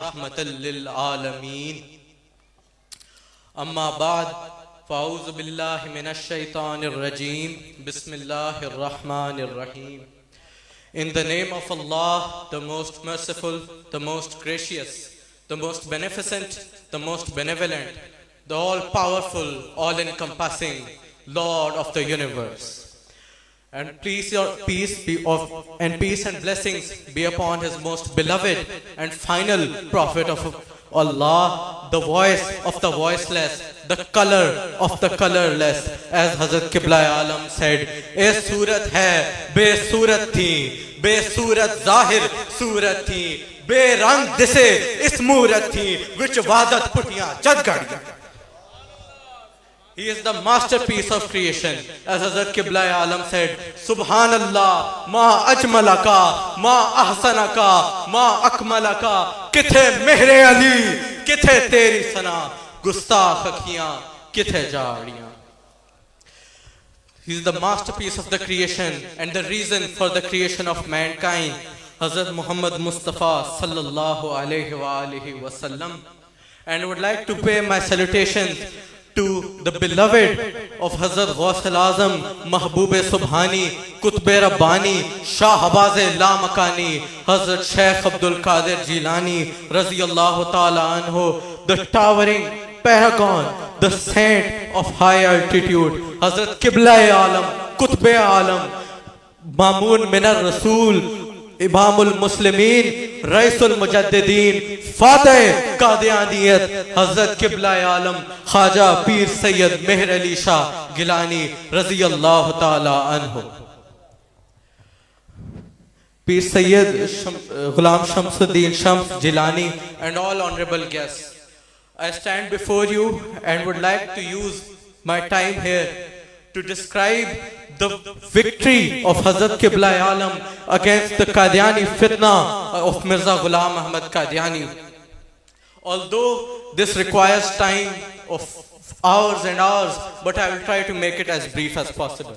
रहमतल लिल आलमीन। अम्मा बाद फ़ाऊज़ु बिल्लाहि मिनश शैतानिर रजीम। बिस्मिल्लाहिर रहमानिर रहीम। In the name of Allah, the most merciful, the most gracious, the most beneficent, the most benevolent, the all-powerful, all-encompassing Lord of the universe. And peace and blessings be upon his most beloved and final prophet of Allah, the voice of the voiceless, the color of the colorless, as Hazrat Qibla Alam said, "ए सूरत है बेसूरत थी, बेसूरत जाहिर सूरत थी, बेरंग दिसे इस मूरत थी, विच वादत पुटियां जद गाड़ियां." He is the masterpiece of creation. As Hazrat Qibla Alam said, Subhanallah, ma ajmalaka, ma ahsanaka, ma akmalaka, kithe mehre Ali, kithe teri sana, gustakh akhiyan, kithe jaadiyan. He is the masterpiece of the creation and the reason for the creation of mankind. Hazrat Muhammad Mustafa sallallahu alaihi wa alihi wasallam. And I would like to pay my salutations to the beloved of Hazrat Ghaus al-Azam, Mahbub Subhani, Qutb Rabbani, Shah Habaz Lamakani, Hazrat Shaykh Abdul Qadir Jilani, Raziyallahu Ta'ala Anhu, the towering paragon, the saint of high altitude, Hazrat Qibla Alam, Qutb Alam, Mamun Minar Rasool, Imamul Muslimin, Raisul Mujaddidin, Fateh Qadianiyat, Hazrat Qibla Alam, Khaja Pir Sayyid Meher Ali Shah Gilani, Raziyallahu Ta'ala Anhu. Pir Sayyid Ghulam Shamsuddin Shams Jilani and all honorable guests. I stand before you and would like to use my time here to describe the victory of Hazrat Qibla Alam against the Qadiani fitna of Mirza Ghulam Ahmad Qadiani. Although this requires time of hours and hours, but I will try to make it as brief as possible.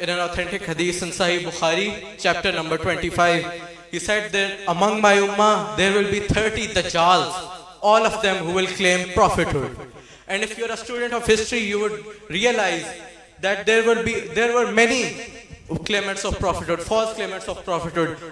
in an authentic hadith in Sahih Bukhari, chapter number 25, he said that among my ummah there will be 30 Dajjals, all of them who will claim prophethood. And if you're a student of history, you would realize that there were many claimants of prophethood, false claimants of prophethood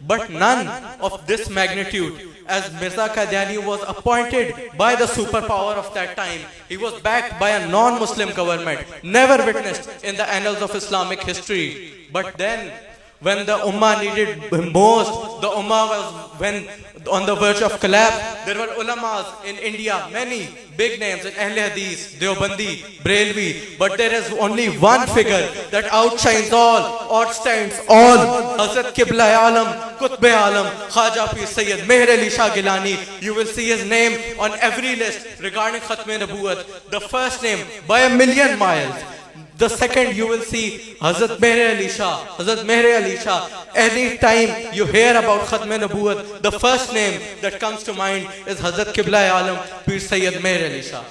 But none of this magnitude, as Mirza Qadiani was appointed by the superpower of that time. He was backed by a non-Muslim government, never witnessed in the annals of Islamic history. But then, when the Ummah needed him most, the Ummah was on the verge of collapse. There were ulamas in India, many big names in Ahl Hadith, Deobandi, Brelvi, but there is only one figure that outshines all, outstands all. Hazrat Qibla Alam, Qutb Alam, Khaja Pir Sayyid Meher Ali Shah Gilani. You will see his name on every list regarding Khatm Nabuwat. The first name by a million miles. The second you will see Hazrat Meher Ali Shah, Hazrat Meher Ali Shah. Any time you hear about Khatm Nabuwat, the first name that comes to mind is Hazrat Qibla Alam, Pir Sayyid Meher Ali Shah.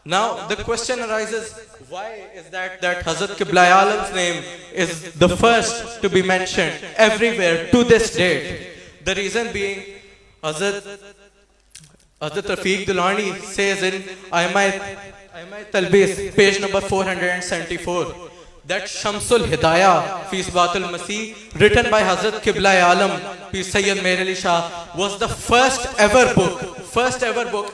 Now the question arises, why is that Hazrat Qibla Alam's name is the first to be mentioned everywhere to this date? The reason being, Hazrat Rafiq Dulani says in Aimai Talbis, page number 474, that Shamsul Hidayah fi Isbatul Masih, written by Hazrat Qibla Alam, Pir Sayyid Meher Ali Shah, was the first ever book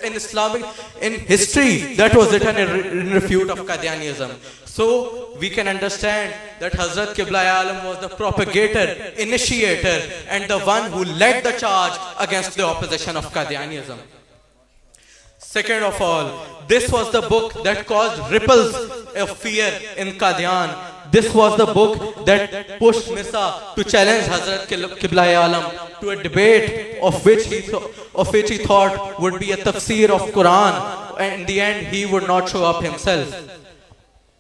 in Islamic, in history, that was written in refute of Qadianism. So we can understand that Hazrat Qibla Alam was the propagator, initiator, and the one who led the charge against the opposition of Qadianism. Second of all, this was the book that caused ripples of fear in Qadian. This was the book that pushed Mirza to challenge Hazrat Qibla Alam to a debate of which he thought would be a tafsir of Quran, and in the end he would not show up himself.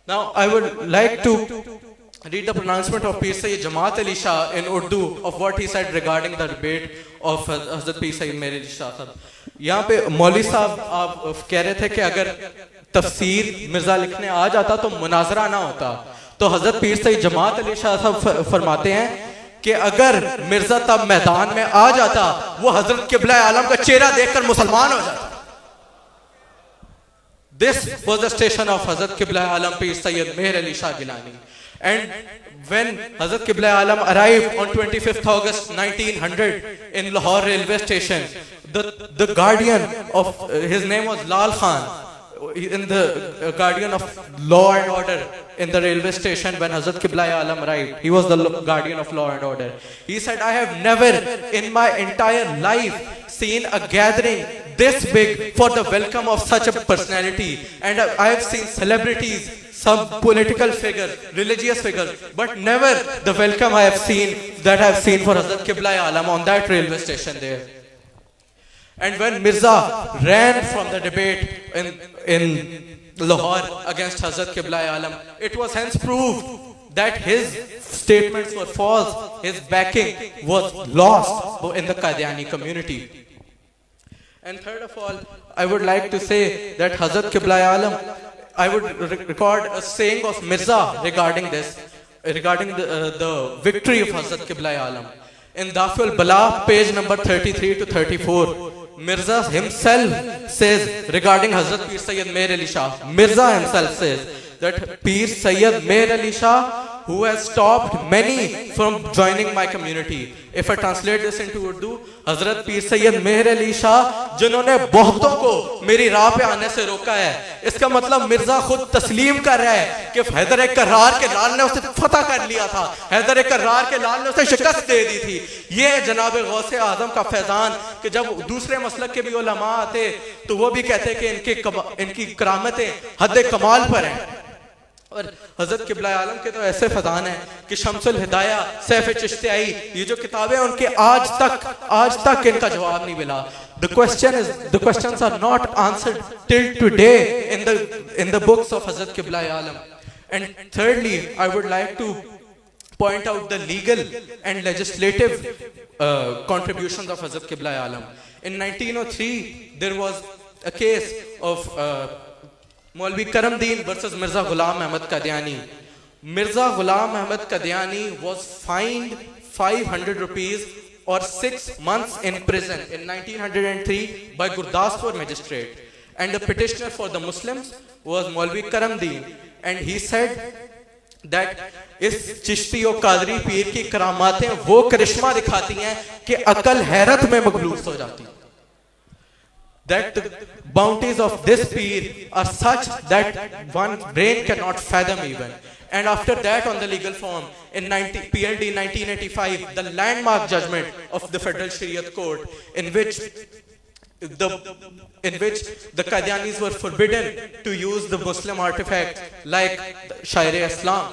Now I would like to read the pronouncement of Pir Sayyid Jamaat Ali Shah in Urdu of what he said regarding the debate of Hazrat Pir Sayyid Mehr Ali Shah Sahab. यहाँ पे मौलवी साहब आप कह रहे थे कि अगर तफसीर मिर्जा लिखने आ जाता तो मुनाजरा ना होता, तो हजरत पीर सईद जमात अली शाह साहब फरमाते हैं कि अगर मिर्जा तब मैदान में आ जाता वो हजरत किबला आलम का चेहरा देखकर मुसलमान हो जाता. This was the station of Hazrat Qibla Alam Pir Sayyid Mehr Ali Shah Gilani. And when Hazrat Qibla Alam arrived on 25th August 1900 in Lahore railway station, the guardian of his name was Lal Khan, in the guardian of law and order in the railway station. When Hazrat Qibla Alam arrived, he was the guardian of law and order. He said, I have never in my entire life seen a gathering this big for the welcome of such a personality, and I have seen celebrities, some political figures, religious figures, but never the welcome I have seen that I have seen for Hazrat Qibla Alam on that railway station there. And when Mirza ran from the debate in Lahore against Hazrat Qibla Alam, it was hence proved that his statements were false, his backing was lost in the Qadiani community. And third of all, I would like to say that Hazrat Qibla Alam, I would record a saying of Mirza regarding this, regarding the victory of Hazrat Qibla Alam. In Daful Bala, page number 33 to 34, Mirza himself says regarding Hazrat Pir Sayyid Mehr Ali Shah, Mirza himself says that Pir Sayyid Mehr Ali Shah, who has stopped many from joining my community. If I translate this into Urdu, Hazrat Pir Sayyid Mehr Ali Shah, जिन्होंने बहुतों को मेरी राह पे आने से रोका है. इसका मतलब मिर्जा खुद तस्लीम कर रहा है कि हैदर कर्रार के लाल ने उसे फतह कर लिया था, हैदर कर्रार के लाल ने उसे शिकस्त दे दी थी. ये जनाब गौसे आजम का फैजान कि जब दूसरे मसलक के भी उलमा आते तो वो भी कहते कि इनकी करामतें हद कमाल पर हैं. और हजरत किबला आलम के तो ऐसे फदान है कि शम्सुल हिदाया, सैफ चिश्तियाई, ये जो किताबें उनके आज तक इनका जवाब नहीं मिला. The questions are not answered till today in the books of Hazrat Qibla Alam. And thirdly, I would like to point out the legal and legislative contributions of Hazrat Qibla Alam. In 1903, there was a case of Maulvi Karamdeen versus Mirza Ghulam Ahmad Qadiani. Mirza Ghulam Ahmad Qadiani was fined 500 rupees or 6 months in prison in 1903 by Gurdaspur magistrate. And the petitioner for the Muslims was Maulvi Karamdeen. And he said that इस चिश्ती और कादरी पीर की करामातें वो करिश्मा दिखाती हैं कि अकल हैरत में मगलूस हो जाती है. That the bounties of this peer are such that one brain cannot fathom even. And after that, on the legal form, in PLD 1985, the landmark judgment of the Federal Shariat Court, in which the Qadianis were forbidden to use the Muslim artifact like Shair-e-Islam,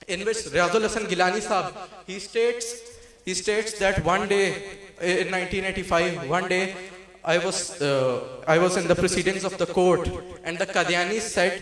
in which Riazul Hasan Gilani Sahab, he states that one day in 1985, one day I was in the proceedings of the court, and the Qadianis said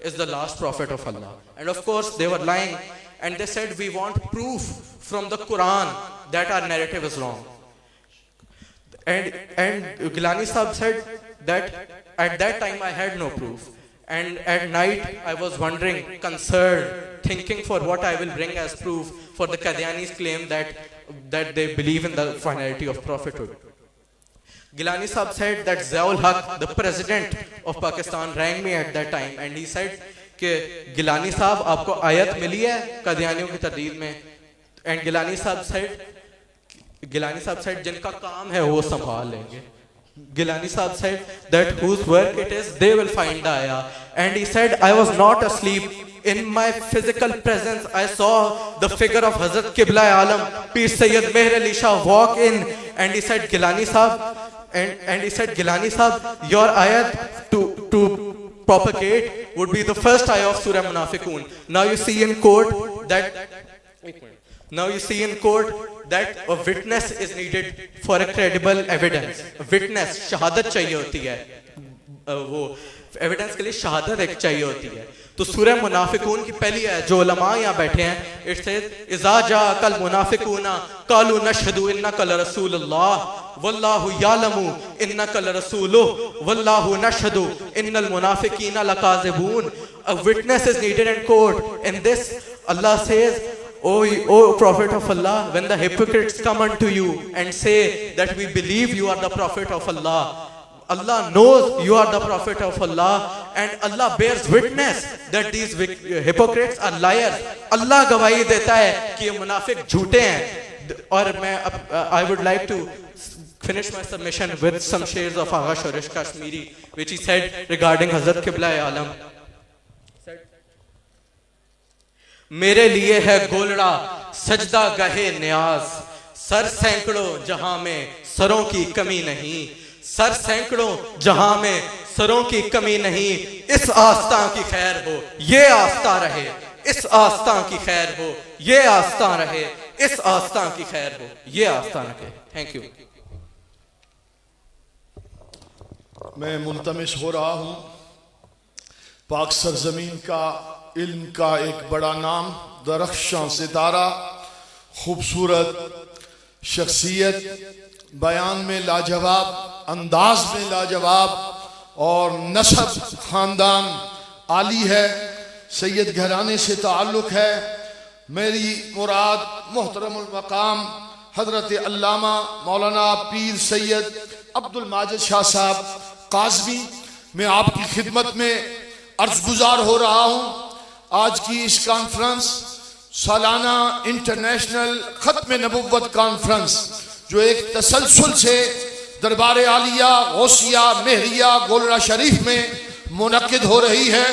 is the last prophet of Allah. And of course they were lying, and they said we want proof from the Quran that our narrative is wrong. And Gilani Sahab said that at that time I had no proof. And at night I was wondering, concerned, thinking for what I will bring as proof for the Qadianis' claim that they believe in the finality of prophethood. Gilani Sahab said that Ziaul Haq, the president of Pakistan, rang me at that time, and he said कि Gilani Sahab आपको आयत मिली है कादियानियों की तरदीद में. And Gilani Sahab said जिनका काम है वो संभाल लेंगे. Gilani Sahab said that whose work it is, they will find the ayah. And he said, I was not asleep. In my physical presence, I saw the figure of Hazrat Qibla Alam, Pir Sayyid Mehr Ali Shah, walk in. And he said, Gilani Sahab, and he said, Gilani Sahab, your ayat to propagate would be the first ayah of Surah Munafiqun. Now you see in court that a witness is needed for a credible evidence. A witness, shahadat chahiye hoti hai. Evidence के लिए शहादत एक चाहिए होती है। तो सूरह मुनाफिकून की पहली है जो उलमा यहाँ बैठे हैं, इट सेज इज़ा जाअकल मुनाफिकूना कालू नशहदु इन्नका लरसूलुल्लाह वल्लाहु यालमु इन्नका लरसूलुहु वल्लाहु नशहदु इन्नल मुनाफिकीना लकाज़िबून। A witness is needed in court. In this, Allah says, O Prophet of Allah, when the hypocrites come unto you and say that we believe you are the Prophet of Allah, Allah knows you are the Prophet of Allah, and Allah bears witness that these hypocrites are liars. Allah गवाही देता है कि ये मुनाफिक झूठे हैं। और I would like to finish my submission with some shares of Agha Shorish Kashmiri, which he said regarding Hazrat Qibla-e-Alam. मेरे लिए है गोलड़ा सजदा गहे न्याज, सर सैकड़ों जहां में सरों की कमी नहीं, सर सैकड़ों जहां में सरों की कमी नहीं। इस आस्था की खैर हो ये आस्था रहे, इस आस्था की खैर हो ये आस्था रहे, इस आस्था की खैर हो ये आस्था रहे। Thank you. मैं मुल्तमिस हो रहा हूँ पाक सरजमीन का इल्म का एक बड़ा नाम, दरख्शां सितारा, खूबसूरत शख्सियत, बयान में लाजवाब, अंदाज में लाजवाब और नसब खानदान आली है, सैयद घराने से ताल्लुक़ है। मेरी मुराद मोहतरमुल मकाम हजरत अल्लामा मौलाना पीर सैयद अब्दुल माजिद शाह साहब काज़मी, मैं आपकी खिदमत में अर्ज़ गुज़ार हो रहा हूँ। आज की इस कॉन्फ्रेंस सालाना इंटरनेशनल ख़त्म नबुव्वत कॉन्फ्रेंस जो एक तसलसल से दरबार आलिया गौसिया मेहरिया गोलरा शरीफ में मुनक्किद हो रही है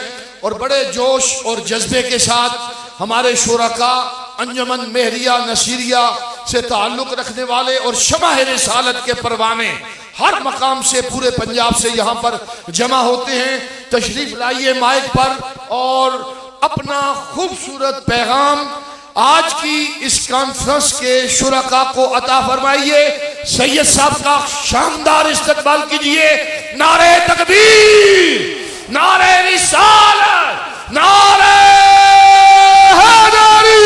और बड़े जोश और जज्बे के साथ हमारे शुरका अंजमन मेहरिया नसीरिया से ताल्लुक़ रखने वाले और शमाह रिसालत के परवाने हर मकाम से पूरे पंजाब से यहाँ पर जमा होते हैं। तशरीफ लाइए माइक पर और अपना खूबसूरत पैगाम आज की इस कॉन्फ्रेंस के शुरका को अता फरमाइए। सैयद साहब का शानदार इस्तकबाल कीजिए। नारे तकबीर, नारे रिसालत, नारे हैदरी,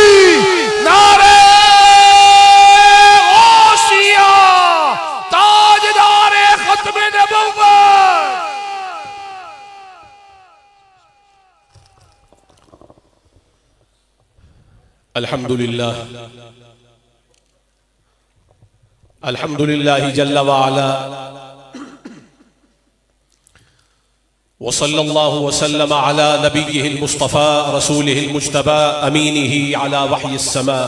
नारे गौसिया, ताजदार खत्म नबुव्वत। अल्हम्दुलिल्लाह, अल्हम्दुलिल्लाह जल्ल व अला व सल्लल्लाहु व सल्लम अला नबिय्यिहिल मुस्तफ़ा रसूलिहिल मुज्तबा अमीनिही अला वह्यिस समा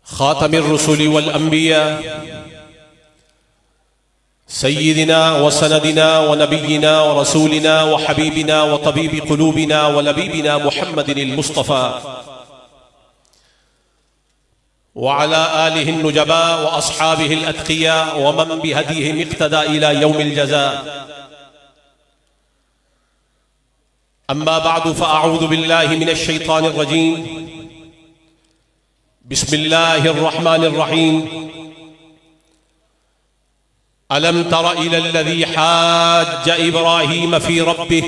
खातमिर रुसुली वल अंबिया सय्यिदिना व सनदिना व नबिय्यिना व रसूलिना व हबीबिना व तबीबी क़ुलूबिना व लबीबिना मुहम्मदिनिल मुस्तफ़ा व अला आलिहिन नुजबा व अस्हाबिहिल अत्क़िया व मन बिहदीहिम इक़्तदा इला यौमिल जज़ा। अम्मा बअदु फ़अऊज़ु बिल्लाहि मिनश शैतानिर रजीम। बिस्मिल्लाहिर रहमानिर रहीम। अलम तर इलल्लज़ी हाज्ज इब्राहीम फ़ी रब्बिह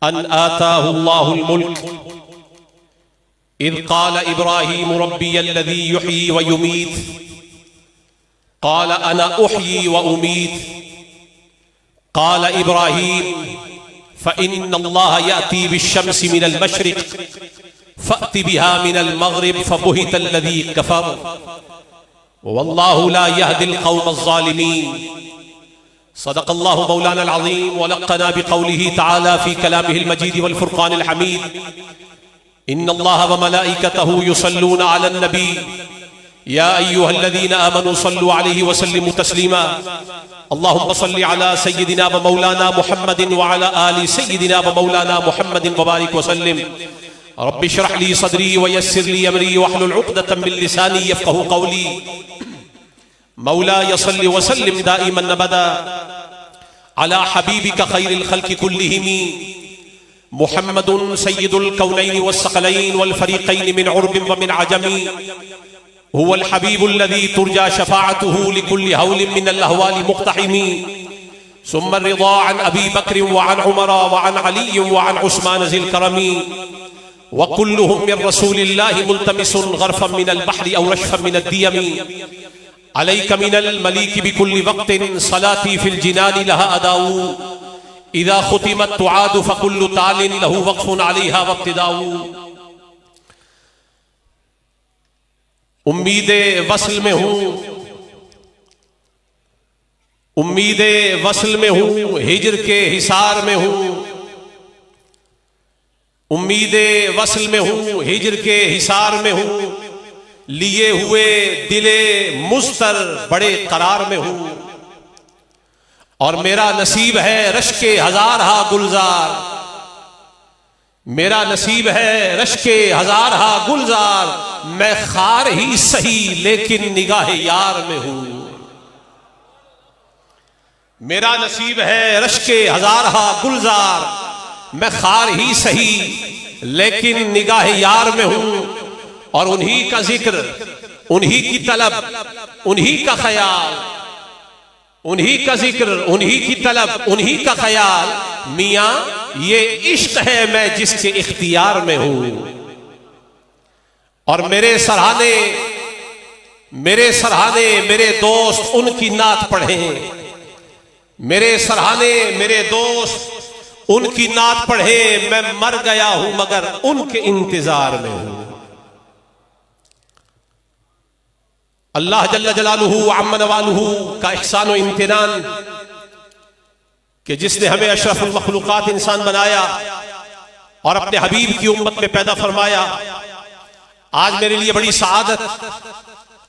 अन आताहु अल्लाहुल मुल्क इज़ क़ाल इब्राहीम रब्बियल्लज़ी युह्यी व युमीत क़ाल अना उह्यी व उमीत क़ाल इब्राहीम फ़इन्नल्लाह यअती बिश्शम्सि मिनल मशरिक़ फ़अति बिहा मिनल मग़रिब फ़बुहितल्लज़ी कफ़र वल्लाहु ला यहदिल क़ौमज़ ज़ालिमीन। सदक़ल्लाहु मौलाना अज़ीम व लक़्क़ना बिक़ौलिही तआला फ़ी कलामिहिल मजीद वल फ़ुरक़ानिल हमीद। इन्नल्लाह व मलाइकतहु युसल्लूना अलन नबी या अय्युहल्लज़ीना आमनू सल्लु अलैहि व सल्लिमू तस्लीमा। अल्लाहुम्मा सल्लि अला सय्यिदिना व मौलाना मुहम्मदिन व अला आलि सय्यिदिना व मौलाना मुहम्मदिन व बारिक व सल्लिम। रब्बि इश्रह ली सदरी व यस्सिर ली अमरी वहलुल उक़दतम मिन लिसानी यफ़क़हू क़ौली। मौलाया सल्लि व सल्लिम दाइमन अबदा अला हबीबिका खैरिल खल्क़ि कुल्लिहिम मुहम्मदुन सय्यिदुल कौनैनि वस्सक़लैनि वल फ़रीक़ैनि मिन उर्बिन व मिन अजमी हुवल हबीबुल्लज़ी तुरजा शफ़ाअतुहु लिकुल्लि हौलिन मिनल अहवालि मुक़्तहिमी। सुम्मा रिदा अन अबी बकर व अन उमर व अन अली व अन उस्मान ज़िल करमी व कुल्लुहुम मिन रसूलिल्लाहि मुल्तमिसुन गरफन मिनल बहरि औ रशफन मिनद दियमी अलैका मिनल मलीक बिकुल्लि वक्तिन सलाती फिल जिनानि लहा अदाउ इदा खुतिमत तुआदु फकुल्लु तालिन लहु वक्फुन अलैहा वब्तिदाउ। उम्मीदे वस्ल में हूँ, उम्मीदे वस्ल में हूँ, हिजर के हिसार में हूँ, उम्मीदे वस्ल में हूँ, हिजर के हिसार में हूँ, लिए हुए दिले मुस्तर बड़े करार में हूँ, और मेरा नसीब है रश्के हजार हा गुलजार, मेरा नसीब है रश्के हजार हा गुलजार, मैं खार ही सही लेकिन निगाह यार में हूं। मेरा नसीब है रश्के हजार हा गुलजार, मैं खार ही सही लेकिन निगाह यार में हूं, और उन्हीं का जिक्र, उन्हीं की तलब, उन्हीं का ख्याल, उन्हीं का जिक्र, उन्हीं की तलब, उन्हीं का ख्याल, मियां ये इश्क है मैं जिसके इख्तियार में हूं। और मेरे सराहने मेरे दोस्त उनकी नात पढ़ें, मेरे सराहने मेरे दोस्त उनकी नात पढ़ें, मैं मर गया हूं मगर उनके इंतजार में हूं। अल्लाह जल्ल जलालुहु अम्मा नवालुहु का इहसान व इम्तिनान कि जिसने हमें अशरफुल मखलूकात इंसान बनाया और अपने हबीब की उम्मत में पैदा फरमाया। आज मेरे लिए बड़ी सआदत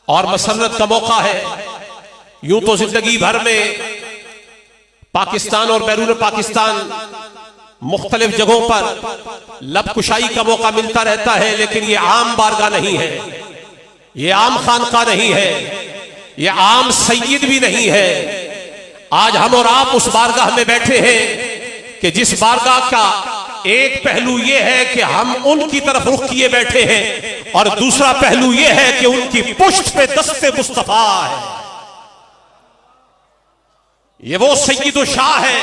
और मसरत का मौका है। यूं तो जिंदगी भर में पाकिस्तान और बैरून पाकिस्तान मुख्तलिफ जगहों पर लबकुशाई का मौका मिलता रहता है, लेकिन ये आम बारगाह नहीं है, ये आम खानका नहीं है, ये आम सैयद भी नहीं है। आज हम और आप उस बारगाह में बैठे हैं कि जिस बारगाह का एक पहलू ये है कि हम उनकी तरफ रुख किए बैठे हैं, और दूसरा पहलू ये है कि उनकी पुष्ट पे दस्ते मुस्तफा है। ये वो सैयद शाह है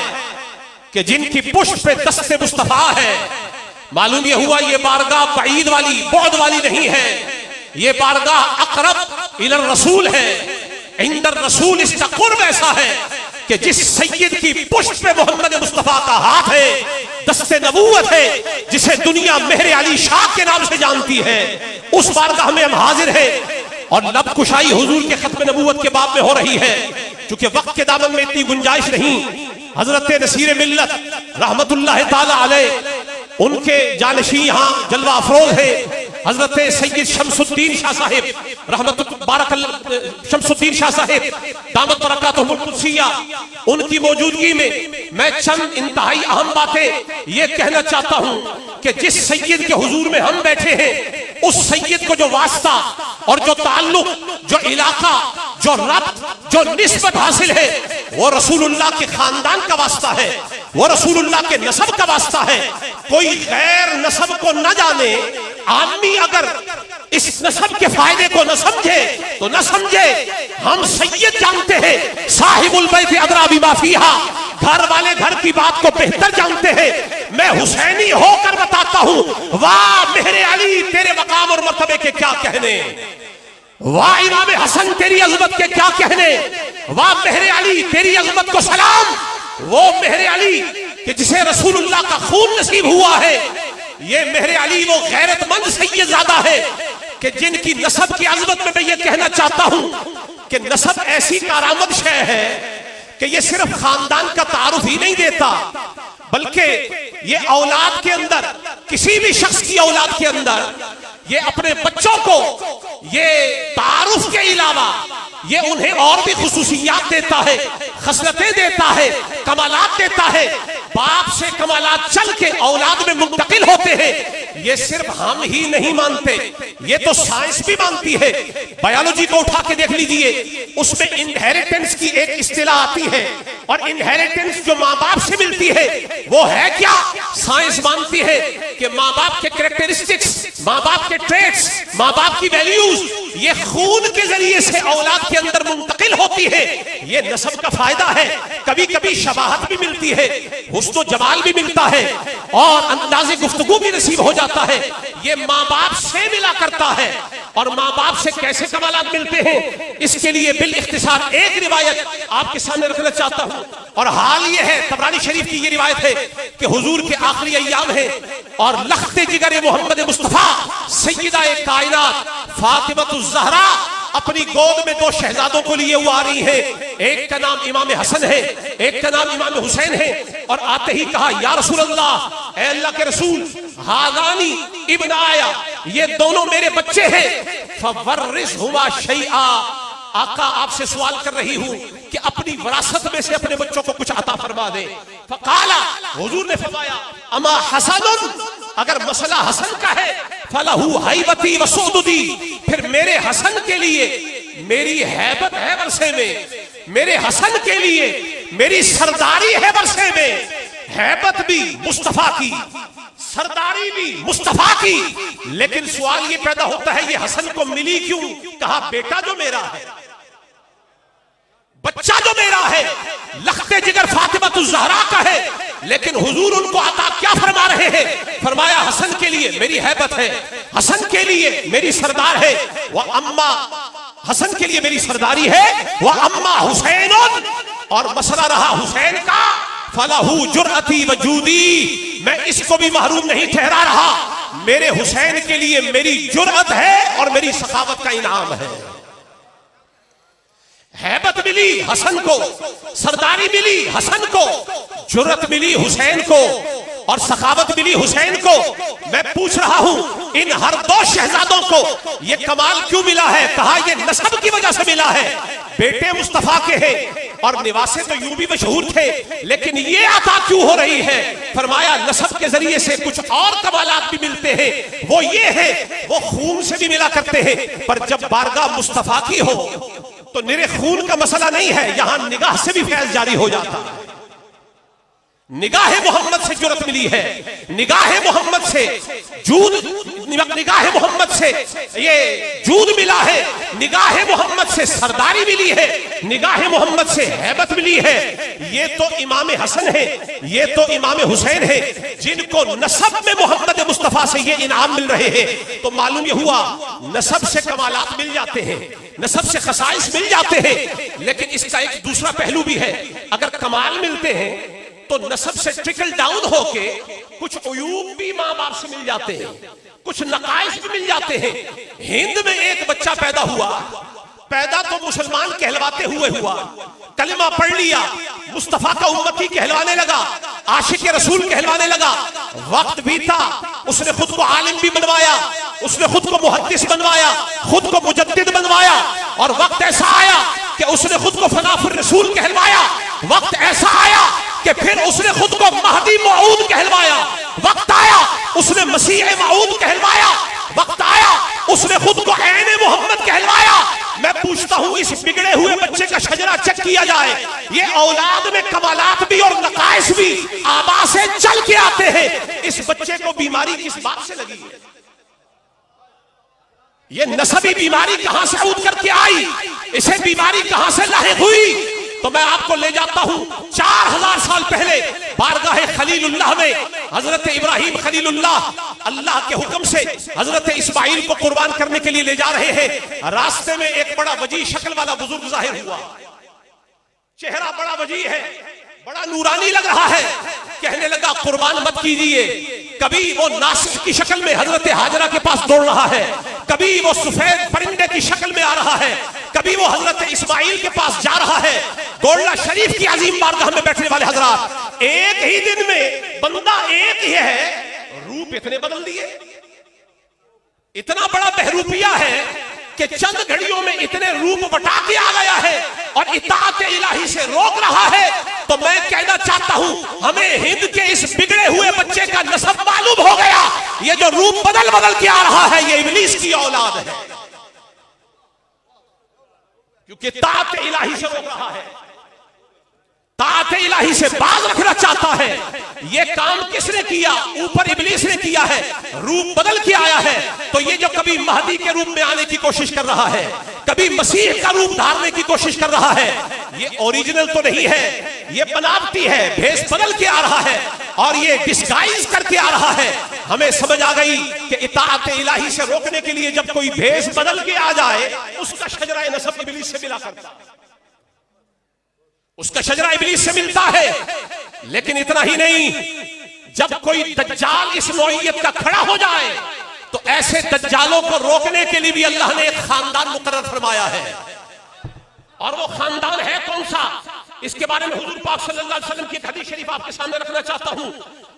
कि जिनकी पुष्ट पे दस्ते मुस्तफा है। मालूम ये हुआ ये बारगाह बईद वाली, बौद वाली नहीं है, ये बारगाह अकरब इलर रसूल है। इंदर रसूल इसका कुर्ब ऐसा है कि जिस सैयद की पुष्ट पे मोहम्मद मुस्तफा का हाथ है, दस्ते नबूवत है, जिसे दुनिया मेहर अली शाह के नाम से जानती है, उस बारगाह में हम हाजिर है। और लब कुशाई हुजूर के खत्म नबूवत के बाब में हो रही है। चूंकि वक्त के दामन में इतनी गुंजाइश नहीं, हजरत नसीर मिल्लत रहमतुल्लाह ताला अलैह उनके जानशी यहाँ जलवा अफरोज है। हजरत सैयद शमसुद्दीन शाह साहिब शमसुद्दीन शाह साहिब दामत बरकातुहुल कुद्सिया, उनकी मौजूदगी में मैं चंद इंतहाई अहम बातें ये कहना चाहता हूं कि जिस सैयद के हुजूर में हम बैठे हैं, उस सैयद को जो वास्ता और जो ताल्लुक, जो इलाका, जो रब्त, जो निस्बत हासिल है, वो रसूलुल्लाह के खानदान का वास्ता है, वो रसूलुल्लाह के नसब का वास्ता है। कोई गैर नसब को न जाने, आदमी अगर इस नसब के फायदे को न समझे तो न समझे। हम सैयद जानते हैं, साहिबुल बैत अदरा बिमा फीहा, घर वाले घर की बात को बेहतर जानते हैं। मैं हुसैनी होकर बताता हूं, वाह मेहरे अली तेरे मकाम और मर्तबे के क्या कहने, वाह इमाम हसन तेरी अजमत के क्या कहने, वाह मेहरे अली तेरी अजमत को सलाम। वो मेहरे अली कि जिसे रसूलुल्लाह का खून नसीब हुआ है, ये मेहरे अली वो गैरतमंद सैयदजादा है कि जिनकी नसब की अजमत में मैं ये कहना चाहता हूं कि नसब ऐसी कारामद शय है कि ये सिर्फ खानदान का तारुफ ही नहीं देता, बल्कि ये औलाद के अंदर, किसी भी शख्स की औलाद के अंदर, ये अपने बच्चों को ये तारुफ के अलावा ये उन्हें और भी खुसूसियात देता है, खसलतें देता है, कमालात देता है। बाप से कमालात चल के औलाद में मुंतकिल होते हैं। ये सिर्फ हम ही नहीं मानते, ये तो साइंस भी मानती है। बायोलॉजी को उठा के देख लीजिए, उसमें इनहेरिटेंस की एक इस्तिलाह आती है, और इनहेरिटेंस जो माँ बाप से मिलती है वो है क्या, साइंस मानती है कि माँ बाप के कैरेक्टरिस्टिक्स, माँ बाप के ट्रेट्स, माँ बाप की वैल्यूज ये खून के जरिए से औलाद के अंदर मुंतकिल होती है। ये नस्ब का फायदा है। कभी कभी शबाहत भी मिलती है, हुस्न जमाल भी मिलता है और अंदाज़े गुफ्तगू भी नसीब हो जाता है। ये माँ बाप से मिला करता है। और माँ बाप से कैसे कमालात मिलते हैं, इसके लिए बिल इख्तिसार एक रिवायत आपके सामने रखना चाहता हूं। और हाल ये है, तबरानी शरीफ की ये रिवायत है कि हुजूर के आखिरी अय्याम है और लख्ते जिगर मोहम्मद मुस्तफा सय्यदा कायनात फातिमतुज़ ज़हरा अपनी गोद में दो शहजादों को लिए हुआ आ रही है। एक का नाम इमाम हसन है, एक का नाम इमाम हुसैन है। और आते ही कहा, या रसूल अल्लाह, ए अल्लाह के रसूल, हादानी इब्न आया, ये दोनों मेरे बच्चे हैं। फवर्रिसहुमा शैआ, आका आपसे सवाल कर रही हूं कि अपनी विरासत में से अपने बच्चों को कुछ अता फरमा दे। फकाला, हुजूर ने फरमाया, अमा हसनुन, अगर मसला हसन का है, फलहू हैबती व सुदुदी, फिर मेरे हसन के लिए मेरी हैबत है वर्षे में, मेरे हसन के लिए मेरी सरदारी है वर्षे में। हैबत भी मुस्तफा की, सरदारी भी मुस्तफा की। लेकिन सवाल ये पैदा होता है, ये हसन को मिली क्यों? कहा, बेटा जो मेरा है, बच्चा जो मेरा है, लख्ते जिगर फातिमतुज़ ज़हरा का है, लेकिन हुजूर उनको अता क्या फरमा रहे हैं? फरमाया, हसन के लिए मेरी हैबत है, हसन के लिए मेरी सरदार है, वह अम्मा, हसन के लिए मेरी सरदारी है, वह अम्मा हुसैन, और मसला रहा हुसैन का, फलहू जुरअती वजूदी, मैं इसको भी महरूम नहीं ठहरा रहा, मेरे हुसैन के लिए मेरी जुरअत है और मेरी सखावत का इनाम है। हैबत मिली हसन को, सरदारी मिली हसन को, जुर्रत मिली हुसैन को और सखावत मिली हुसैन को। मैं पूछ रहा हूं, इन हर दो शहजादों को ये कमाल क्यों मिला है? कहा, ये नस्ब की वजह से मिला है। बेटे मुस्तफा के हैं और निवासे तो यूं भी मशहूर थे, लेकिन ये अता क्यों हो रही है? फरमाया, नस्ब के जरिए से कुछ और कमालात भी मिलते हैं। वो ये है, वो खून से भी मिला करते हैं, पर जब बारगाह मुस्तफा की हो तो निरे खून का मसला नहीं है, यहां निगाह से भी फैज जारी हो जाता है। निगाह मोहम्मद से जुरत मिली है, निगाह मोहम्मद से जूद, निगाह मोहम्मद से ये जूद मिला है, निगाह मोहम्मद से सरदारी मिली है, निगाह मोहम्मद से हैबत मिली है। ये तो इमाम हसन है, ये तो इमाम हुसैन है, जिनको नसब में मोहम्मद मुस्तफा से ये इनाम मिल रहे हैं। तो मालूम ये हुआ, नसब से कमालात मिल जाते हैं, नसब से खसाइस मिल जाते हैं, लेकिन इसका एक दूसरा पहलू भी है। अगर कमाल मिलते हैं तो नसब से ट्रिकल डाउन होके कुछ उयूब भी माँ बाप से मिल जाते हैं, कुछ नकाइश भी मिल जाते हैं। हिंद में एक बच्चा पैदा हुआ, पैदा तो मुसलमान कहलवाते हुए हुआ, कलिमा पढ़ लिया, मुस्तफा का उम्मती कहलवाने लगा, आशिक रसूल कहलवाने लगा। वक्त बीता, उसने खुद को आलिम भी बनवाया, उसने खुद को मुहद्दिस बनवाया, खुद को मुजद्दिद बनवाया। और वक्त ऐसा आया कि उसने खुद को फनाफुर रसूल कहलवाया। वक्त ऐसा आया कि फिर उसने खुद को महदी मऊद कहलवाया। वक्त आया उसने मसीह मऊद कहलवाया। वक्त आया उसने खुद को ऐने मोहम्मद कहलवाया। मैं पूछता हूं, इस बिगड़े हुए बच्चे का शजरा चेक किया जाए, ये औलाद में कमालात भी और नकाइस भी आबा से चल के आते हैं। इस बच्चे को बीमारी किस बात से लगी है? ये नसबी बीमारी कहां से उठ करके आई? इसे बीमारी कहां से लाहिक हुई? तो मैं आपको ले जाता हूं 4000 साल पहले बारगाह खलीलुल्लाह में हजरत इब्राहिम खलीलुल्लाह अल्लाह के हुक्म से हजरत इस्माइल को कुर्बान करने के लिए ले जा रहे हैं। रास्ते में एक बड़ा वजी शक्ल वाला बुजुर्ग जाहिर हुआ, चेहरा बड़ा वजी है, बड़ा नूरानी लग रहा है। कहने लगा, कुर्बान मत कीजिए। कभी वो नासिक की शक्ल में हजरत हाजरा के पास दौड़ रहा है, कभी वो सफेद परिंदे की शक्ल में आ रहा है, कभी वो हजरत इस्माइल के पास जा रहा है। गोल्ला शरीफ की अजीम बारगाह में बैठने वाले हजरात, एक ही दिन में बंदा एक ही है, रूप इतने बदल दिए, इतना बड़ा बहरूपिया है कि चंद घड़ियों में इतने रूप बटा के आ गया है और इताअत इलाही से रोक रहा है। तो मैं कहना चाहता हूं, हमें हिंद के इस बिगड़े हुए बच्चे का नसब मालूम हो गया। ये जो रूप बदल बदल के आ रहा है, ये इब्लीस की औलाद है, क्योंकि इताअत इलाही से रोक रहा है। ताअत इलाही से बाज रखना चाहता है। ये काम किसने किया? ऊपर इब्लीस ने किया है, रूप बदल के आया है। तो ये जो कभी महदी के रूप में आने की कोशिश कर रहा है, कभी मसीह का रूप धारने की कोशिश कर रहा है, ये ओरिजिनल तो नहीं है, ये बनावटी है, भेष बदल के आ रहा है और ये डिस्गाइज करके आ रहा है। हमें समझ आ गई कि इताअत इलाही से रोकने के लिए जब कोई भेष बदल के आ जाए, उसका शजरा नसब इब्लीस से मिला करता है, उसका शजरा इब्लीस से मिलता है। लेकिन इतना ही नहीं, जब कोई दज्जाल इस नौइयत का खड़ा हो जाए तो ऐसे दज्जालों को रोकने के लिए भी अल्लाह ने एक खानदान मुकर्रर फरमाया है। और वो खानदान है कौन सा? इसके बारे में हुजूर पाक सल्लल्लाहु अलैहि वसल्लम की एक हदीस शरीफ आपके सामने रखना चाहता हूं।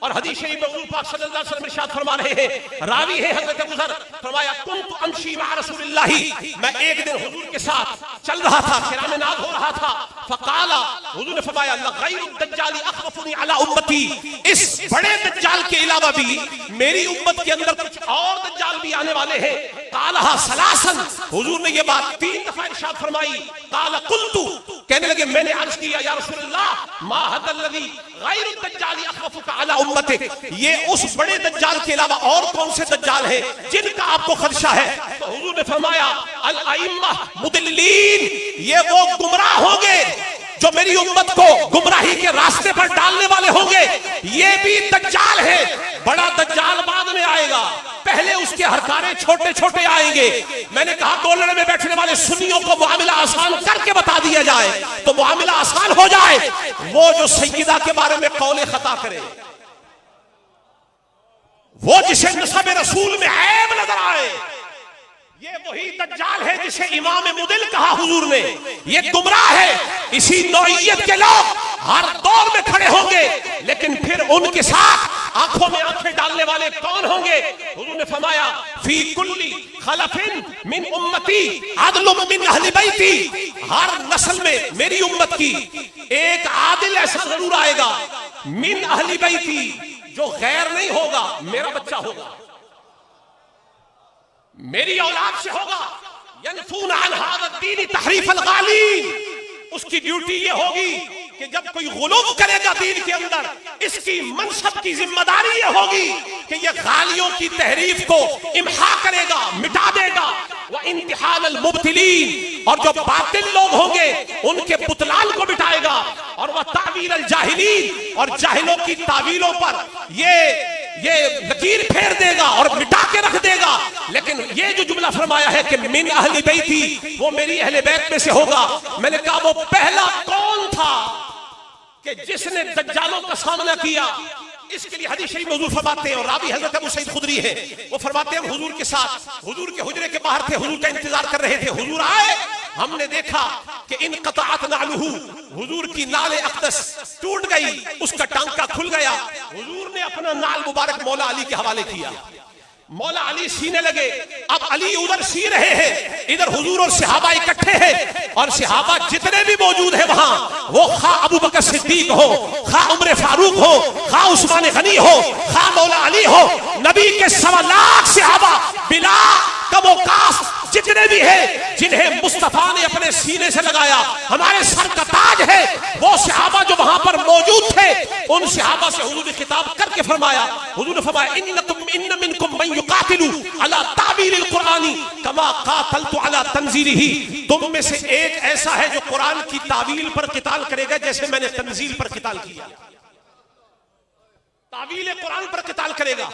और हदीस शरीफ में हुजूर पाक सल्लल्लाहु अलैहि वसल्लम इरशाद फरमा रहे हैं, रावी है हजरत अबू ज़र, फरमाया कुन्तु अमशी मा रसूलिल्लाही, मैं एक दिन हुजूर के साथ चल रहा था, किराम नाद हो रहा था। फकाला, हुजूर ने फरमाया लगैरु दज्जाली अखवफुनी अला उम्मती, इस बड़े दज्जाल के अलावा भी मेरी उम्मत के अंदर कुछ और दज्जाल भी आने वाले हैं। कालहा सलासन, हुजूर ने ये बात 3 दफा इरशाद फरमाई। काला कुल्तु, कहने लगे मैंने अर्ज किया या रसूलल्लाह मा हदल्लज़ी गैरु दज्जाली अखवफुका अला उम्मतिक, ये उस बड़े दज्जाल के अलावा और कौन से दज्जाल हैं जिनका आपको खदशा है? तो हुजूर ने फरमाया अल अइम्मा मुदल्लिलीन, ये वो गुमराह होंगे जो मेरी उम्मत को गुमराही के रास्ते पर डालने वाले होंगे। ये भी दज्जाल है। बड़ा दज्जाल बाद में आएगा, पहले उसके हरकारे छोटे छोटे आएंगे। मैंने कहा डोलर में बैठने वाले सुन्नियों को मामला आसान करके बता दिया जाए तो मामला आसान हो जाए। वो जो सैयदा के बारे में कौले खता करे, वो जिसे नसब रसूल में ऐब नजर आए, ये वही दज्जाल है जिसे इमाम मुदिल कहा हुजूर ने। ये गुमराह है। इसी नौइयत के लोग हर दौर में खड़े होंगे, लेकिन फिर उनके साथ आंखों में आंखें डालने वाले कौन होंगे? हुजूर ने फरमाया फी कुल्ली खलफिन मिन उम्मती अदलुम मिन अहली बैती, हर नस्ल में मेरी उम्मत की एक आदिल ऐसा जरूर आएगा, मिन अहली बैती, जो गैर नहीं होगा, मेरा बच्चा होगा, मेरी औलाद से होगा। यनफून अन हाज़ा दीन तहरीफ अल-गालीन, उसकी ड्यूटी ये होगी कि जब कोई गुलूब करेगा दीन के अंदर, इसकी मनसब की जिम्मेदारी ये होगी कि ये गालियों की तहरीफ को इम्हा करेगा, मिटा देगा। व इंतिहाल अल-मुब्तिलीन, और जो बातिल लोग होंगे उनके बुतलान को मिटाएगा। और वह तावील अल-जाहिलीन, और जाहिलों की तावीलों पर ये लकीर फेर देगा और मिटा के रख देगा। लेकिन ये जो जुमला फरमाया है कि मिन अहली बैती, वो मेरी अहले बैत में से होगा। मैंने कहा वो पहला कौन था कि जिसने दज्जालों का सामना किया? इसके लिए हदीस शरीफ में हुजूर फरमाते हैं, और रावी हजरत अबू सईद खुदरी है, वो फरमाते हैं हुजूर के साथ, हुजूर के हुजरे के बाहर थे, हुजूर का इंतजार कर रहे थे। हुजूर आए, हमने देखा कि इनक़ताअत नालुहु, हुजूर की नाले अक़दस टूट गई, उसका टांका खुल गया। हुजूर ने अपना नाल मुबारक मौला अली के हवाले किया। मौला अली सीने लगे। अब अली उधर सी रहे हैं, इधर हुजूर और सहाबा इकट्ठे हैं, और सहाबा जितने भी मौजूद हैं वहां, वो खा अबू बकर सिद्दीक हो, खा उमर फारूक हो, खा उस्मान गनी हो, खा मौला अली हो, नबी के 1.25 लाख सहाबा बिला कमोकास जितने भी हैं, जिन्हें मुस्तफा ने अपने सीने से लगाया, हमारे सर का ताज है, वो सहाबा जो वहां पर मौजूद थे, उन सहाबा से हुजूर ने खिताब करके फरमाया, हुजूर ने फरमाया इन्न मिनकुम मन युकातिलु अला ताबीरिल कुरानी कमा कातलतु अला तंजीलिही, तुम में से एक ऐसा है जो कुरान की तावील पर किताल करेगा जैसे मैंने तंजील पर किताल किया। तावील कुरान पर किताल करेगा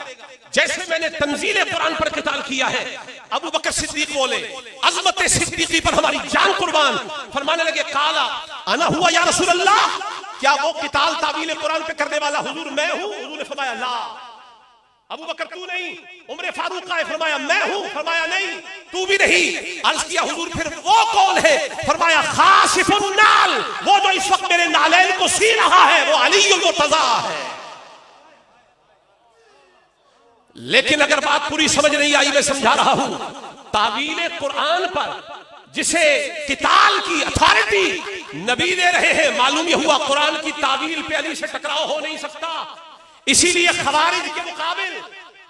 जैसे मैंने तंजील कुरान पर किताल किया है। अबू बकर सिद्दीक बोले, अज़मत सिद्दीकी पर हमारी जान कुर्बान। फरमाने लगे काला अना हुआ या रसूल अल्लाह, क्या वो किताल तावील कुरान पे करने वाला हुजूर मैं हूं? हुजूर ने फरमाया ला। अबू बकर तू नहीं? उमर फारूक का है? फरमाया मैं हूं। फरमाया नहीं तू भी नहीं। अर्ज किया हुजूर फिर वो कौन है? फरमाया खासिफुन नाल, वो जो इस वक्त मेरे नालैन को सी रहा है वो अलीयुल मुर्तज़ा है। लेकिन अगर बात पूरी समझ नहीं आई, मैं समझा रहा हूं, तावील कुरान पर जिसे किताल की अथॉरिटी नबी दे रहे हैं, मालूम यह हुआ कुरान की तावील पे अली से टकराव हो नहीं सकता। इसीलिए खवारिज के मुकाबिल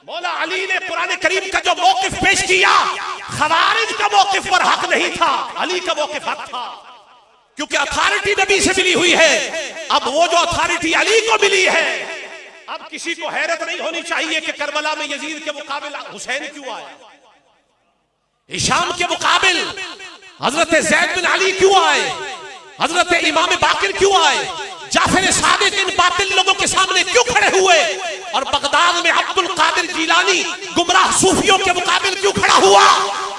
मौला अली ने कुरान करीम का जो मौकिफ पेश किया, खवारिज का मौकिफ पर हक नहीं था, अली का मौकिफ हक था। क्योंकि अथॉरिटी नबी से मिली हुई है। अब वो जो अथॉरिटी अली को मिली है, अब किसी को हैरत नहीं होनी चाहिए कि करबला में यजीद के मुकाबिल हुसैन क्यों आया, हिशाम के मुकाबिल हजरत जैद बिन अली क्यों आए, हजरत इमाम बाकिर क्यों आए, जाफर सादिक इन बातिल लोगों के सामने क्यों खड़े हुए, और बगदाद में अब्दुल कादिर जीलानी गुमराह सूफियों के मुकाबिल क्यों खड़ा हुआ।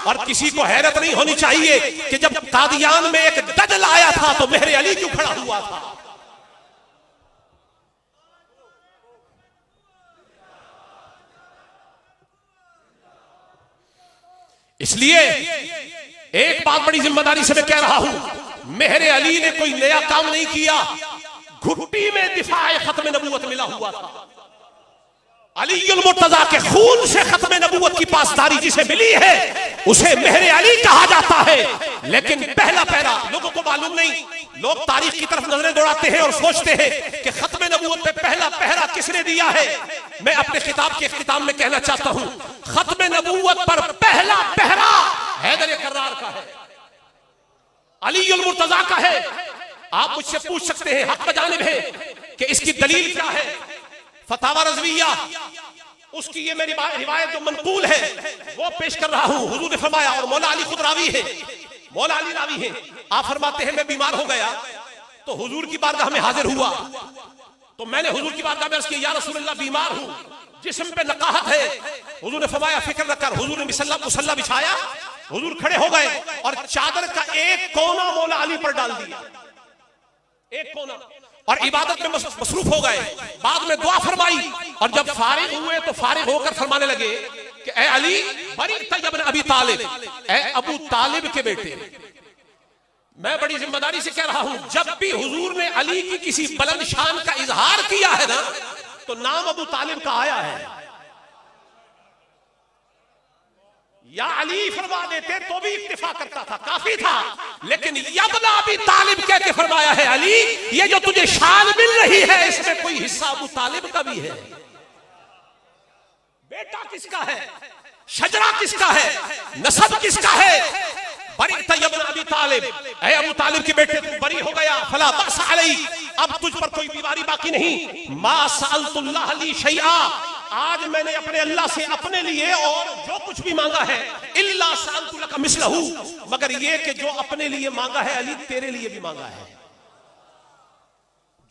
और किसी को हैरत नहीं होनी चाहिए कि जब कादियान में एक दजल आया था तो मेहर अली क्यों खड़ा हुआ था। इसलिए एक बात बड़ी जिम्मेदारी से मैं कह रहा हूं, मेहर अली ने कोई नया काम नहीं किया, घुट्टी में दिफाए खत्म नबूवत मिला हुआ था। अलीउल मुर्तजा के खून से खत्म नबूवत की पासदारी जिसे मिली है उसे मेहर अली कहा जाता है। लेकिन पहला पहरा लोगों को मालूम नहीं, लोग तारीख की तरफ नजरें दौड़ाते हैं और सोचते हैं कि खत्म नबूवत पे पहला पहरा किसने दिया है। मैं अपने किताब के इख्तिताम में कहना चाहता हूं, खत्म नबूवत पर पहला पहरा हैदर कर्रार का है, अलीउल मुर्तजा का है। आप मुझसे पूछ सकते हैं, हक जानिब है कि इसकी दलील क्या है। फतावा रज़विया, उसकी ये मेरी रिवायत जो मनकूल है वो पेश कर रहा हूं। हुजूर ने फरमाया, और मौला अली खुद रावी है, मौला अली रावी है, आप फरमाते हैं मैं बीमार हो गया तो हुजूर की बारगाह में हाजिर हुआ, तो मैंने हुजूर की बारगाह में अर्ज़ किया, या रसूलल्लाह बीमार हूं, जिस्म पे नकाहत है। हुजूर ने फरमाया फिक्र न कर। हुजूर ने मुसल्ला बिछाया, हुजूर खड़े हो गए और चादर का एक कोना मौला अली पर डाल दिया, एक कोना, और इबादत में मसरूफ हो गए। बाद में दुआ फरमाई और जब फारिग हुए तो फारिग होकर फरमाने लगे कि ए अली बरी तैयब अबी तालिब, ए अबू तालिब के बेटे। मैं बड़ी जिम्मेदारी से कह रहा हूं, जब भी हुजूर ने अली की किसी बुलंद शान का इजहार किया है ना, तो नाम अबू तालिब का आया है। या अली फरमा देते तो भी इत्तिफा करता था, काफी था, लेकिन यबना अबी तालिब कह के फरमाया है, अली ये जो तुझे शान मिल रही है इसमें कोई हिस्सा अबू तालिब का भी है। बेटा किसका है, शजरा किसका है, नसब किसका है। बरी तैयबना अबी तालिब, ऐ अबू तालिब के बेटे तू बरी हो गया, फला बस अलई, अब तुझ पर कोई बीमारी बाकी नहीं। मा सअलतुल्लाह ली शैआ, आज मैंने अपने अल्लाह से अपने लिए और जो कुछ भी मांगा है, इल्ला सअलतु लका मिसलहू, मगर ये कि जो अपने लिए मांगा है अली तेरे लिए भी मांगा है।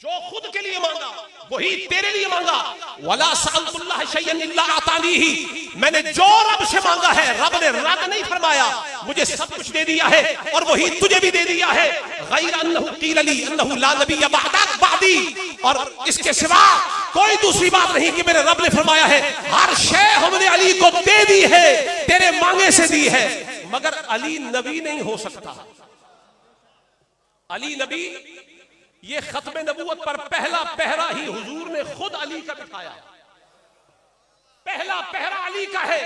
जो खुद के लिए मांगा वही तेरे लिए मांगा। वला सअलतुल्लाह शैअन इल्ला आतानीही, मैंने जो रब से मांगा है रब ने रद नहीं फरमाया, मुझे सब कुछ दे दिया है और वही तुझे भी दे दिया है। गैर अन्नहु क़ील ली अन्नहु ला नबिय्य बअदी, और इसके सिवा कोई दूसरी बात नहीं कि मेरे रब ने फरमाया है हर शे हमने अली को दे दी है, तेरे मांगे से दी है, मगर अली नबी नहीं हो सकता। अली नबी, ये खत्म नबूवत पर पहला पहरा ही हुजूर ने खुद अली का बिठाया, पहला पहरा अली का है।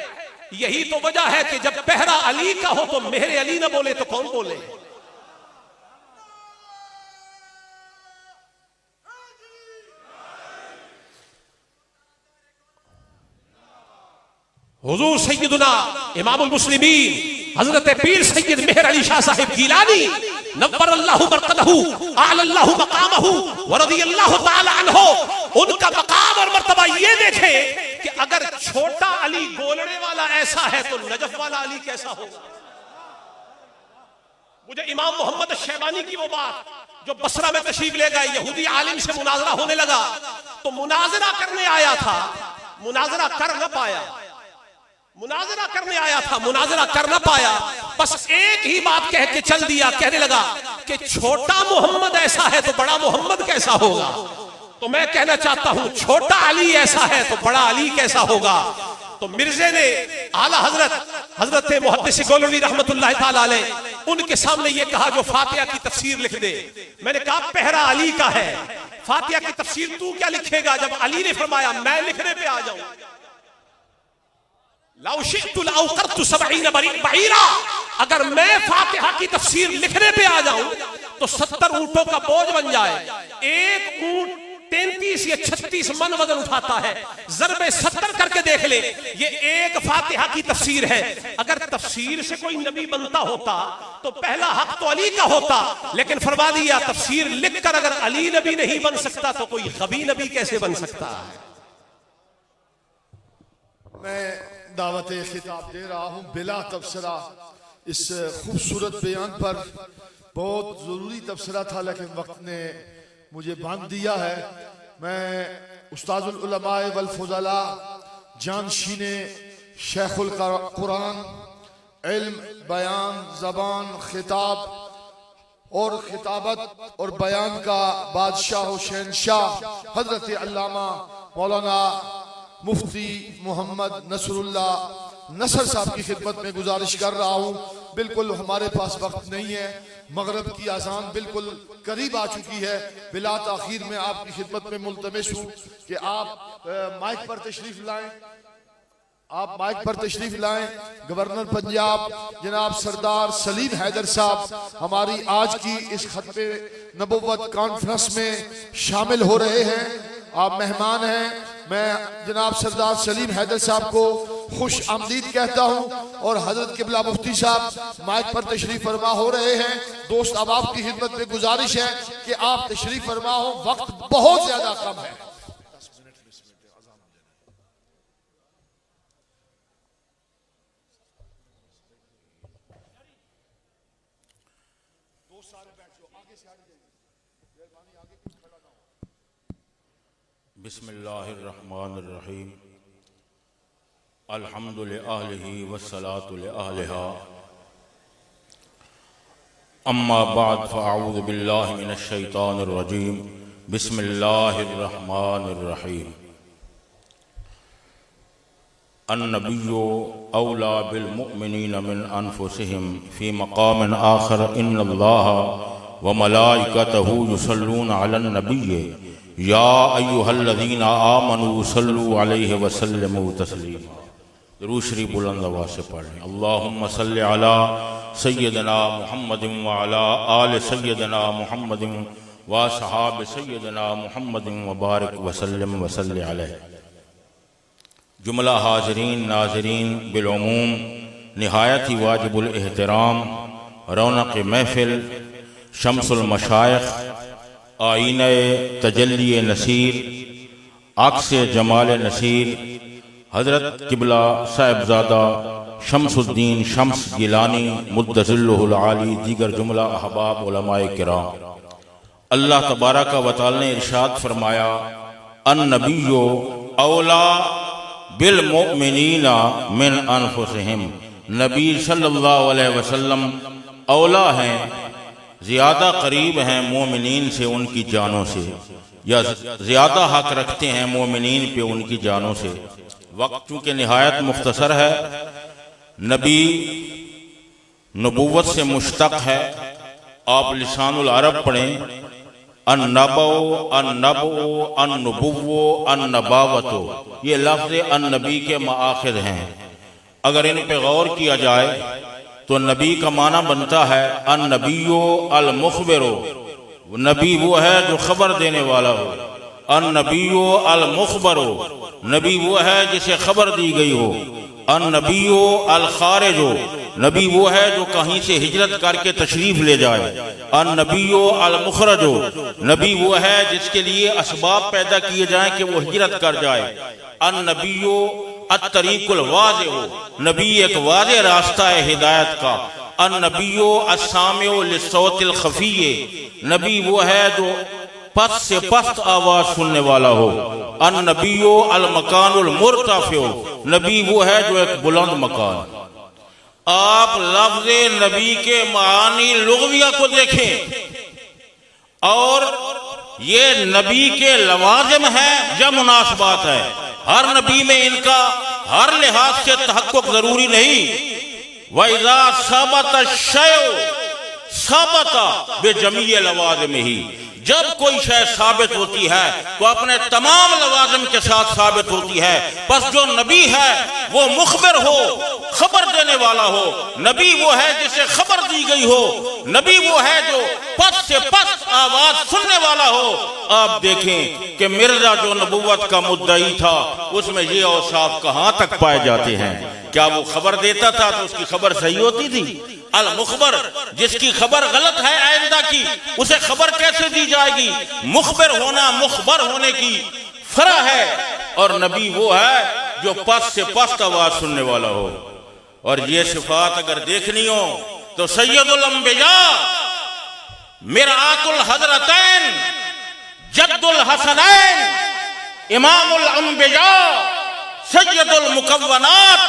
यही तो वजह है कि जब पहरा अली का हो तो मेरे अली ना बोले तो कौन बोले। हुजूर सैयदुना इमामुल मुस्लिमीन हजरत पीर सैयद मेहर अली शाह साहिब गीलानी नव्वरल्लाहु मरकदहु आलल्लाहु मकामहु व रदियल्लाहु ताला अन्हु, उनका मकाम और मर्तबा ये देखे कि अगर छोटा अली गोलने वाला ऐसा है तो नजफ वाला अली कैसा होगा। मुझे इमाम मोहम्मद शैबानी की वो बात जो बसरा में तशरीफ ले गए, यहूदी आलिम से मुनाजरा होने लगा तो मुनाजरा करने आया था, मुनाजरा कर न पाया, मुनाजरा करने आया था, मुनाजरा कर न पाया, बस एक ही बात कह के चल दिया, कहने लगा कि छोटा मोहम्मद ऐसा है तो बड़ा मोहम्मद कैसा होगा। तो मैं कहना चाहता हूं छोटा अली ऐसा है तो बड़ा अली कैसा होगा। तो मिर्जे ने आला हजरत मुहद्दिस गोलवी रहमतुल्लाह ताला अलैह उनके सामने ये कहा जो फातिहा की तफसीर लिख दे। मैंने कहा पहरा अली का है, फातिहा की तफसीर तू क्या लिखेगा जब अली ने फरमाया मैं लिखने पे आ जाऊं। लौ शिअतु लअौकरतु सबईन बईरा, अगर मैं फातिहा की तफसीर लिखने पे आ जाऊं तो 70 ऊंटों का बोझ बन जाए। एक ऊंट 33 या 36 मन वजन उठाता है। ज़रबे 70 करके देख ले, ये एक फातिहा की तफसीर है। अगर तफसीर से कोई नबी बनता होता तो पहला हक तो अली का होता, लेकिन फरमा दिया तफसीर लिखकर अगर अली नबी नहीं बन सकता तो कोई गबी नबी कैसे बन सकता है। मैं दावत खिताब दे रहा हूँ बिला तबसरा इस खूबसूरत बयान पर। बहुत ज़रूरी तबसरा था लेकिन वक्त ने मुझे बांध दिया है। मैं उस्ताजुल उलमाए वल फुज़ला जानशीने शेखुल कुरान इल्म बयान ज़बान खिताब और खिताबत और बयान का बादशाह शहंशाह हजरत अल्लामा मौलाना मुफ्ती मोहम्मद नसरुल्लाह नसर साहब की खिदमत में गुजारिश कर रहा हूँ। बिल्कुल हमारे पास वक्त नहीं है, मगरब की आज़ान बिल्कुल करीब आ चुकी है। बिला ताखीर में आपकी खिदमत में मुल्तमिस हूँ कि आप माइक पर तशरीफ लाएं। आप माइक पर तशरीफ लाएं। गवर्नर पंजाब जनाब सरदार सलीम हैदर साहब हमारी आज की इस खत्मे नबुव्वत कॉन्फ्रेंस में शामिल हो रहे हैं। आप मेहमान हैं। मैं जनाब सरदार सलीम हैदर साहब को खुश आमदीद कहता हूँ और हजरत किबला मुफ्ती साहब माइक पर तशरीफ फरमा हो रहे हैं। दोस्त अब आपकी खिदमत में गुजारिश है कि आप तशरीफ फरमा हो, वक्त बहुत ज्यादा कम है। बिस्मिल्लाहिर्रहमानिर्रहीम अल्हम्दुलिल्लाहि वस्सलातु लिअहलिहा अम्मा बाद फ़अऊज़ु बिल्लाहि मिनश शैतानिर रजीम बिस्मिल्लाहिर्रहमानिर्रहीम अन्नबिय्यु औला बिल मुअ्मिनीना मिन अनफुसिहिम फ़ी मक़ामिन आख़र इन्नल्लाहा व मलाइकतहु युसल्लूना अलन नबिय्य या अय्युहल्लज़ीना आमनू सल्लु अलैहि व सल्लिमू तस्लीमा। दुरूद शरीफ बुलंद आवाज़ से पढ़ें। अल्लाहुम्मा सल्लि अला सय्यदना मुहम्मदिन व अला आलि सय्यदना मुहम्मदिन व असहाब सय्यदना मुहम्मदिन व बारिक व सल्लिम व सल्लि अलैहि। जुमला हाज़रीन नाज़रीन बिलउमूम निहायत ही वाजिबुल एहतराम रौनक महफिल शम्सुल मशाइख आईने तजल्ली नसीर अक्स जमाल नसीर हज़रत किबला साहिबजादा शम्सुद्दीन शम्स गिलानी मुद्दज़िल्लुहुल आली दीगर जुमला अहबाब उलमाए किराम। अल्लाह तबारक व तआला ने इरशाद फरमाया अन्नबिय्यु औला बिल मुअ्मिनीना मिन अनफुसिहिम। नबी सल्लल्लाहु अलैहि वसल्लम औला हैं, ज़्यादा करीब हैं मोमिनीन से उनकी जानों से, या ज़्यादा हक रखते हैं मोमिनीन पे उनकी जानों से। वक्त चूँकि निहायत मुख्तसर है, नबी नबूवत से मुश्तक है। आप लिसानुल अरब पढ़ें। अन्नबो अन्नबो अन्नुबुव्वो अन्नबावतो, ये लफ्ज़ अन्नबी के माखिज़ हैं। अगर इन पे गौर किया जाए तो नबी का माना बनता है अन्नबियो अल मुखबिरो, नबी वो है जो खबर देने वाला हो। अन्नबियो अल मुखबरो, नबी वो है जिसे खबर दी गई हो। अन्नबियो अल खारिजो, नबी वो है जो कहीं से हिजरत करके तशरीफ ले जाए। अन्नबियो अल मुखरजो, नबी वो है जिसके लिए असबाब पैदा किए जाएं कि वो हिजरत कर जाए। अन्नबियो अत्तरीकुल वाज़िह, नबी एक वाज़ेह रास्ता है हिदायत का। अन्नबियो अस्सामिउ लिस्सौतिल खफ़ीय, नबी वो है जो पस्त से पस्त आवाज सुनने वाला हो। अन्नबियो अल मकानुल मुर्तफ़िउ, नबी वो है जो एक बुलंद मकान। आप लफ्ज़ नबी के मानी लुग़विया को देखें और ये नबी के लवाज़िम है या मुनासबात है। हर नबी में इनका हर लिहाज से तहक्कुक जरूरी नहीं। वइज़ा सबत शय सबत बेजमीय लवाज़िम ही, जब कोई शय साबित होती है तो अपने तमाम लवाज़िम के साथ साबित होती है। बस जो नबी है वो मुखबिर हो, खबर देने वाला हो। नबी वो है जिसे खबर दी गई हो। नबी वो है जो पस से पस आवाज सुनने वाला हो। आप देखें कि मिर्जा जो नबुव्वत का मुद्दई था उसमें ये औसाफ कहां तक पाए जाते हैं। क्या वो खबर देता था तो उसकी खबर सही होती थी? अल मुखबर, जिसकी खबर गलत है आइंदा की, उसे खबर कैसे दी जाएगी? मुखबिर होना मुखबर होने की फर्क है। और नबी वो है जो पस से पस्त आवाज सुनने वाला हो। और ये सिफात अगर देखनी हो तो सैयदुल अंबिया, मिरातुल हजरतैन, जद्दुल हसनैन, इमामुल अंबिया, सैयदुल मुकव्वनात,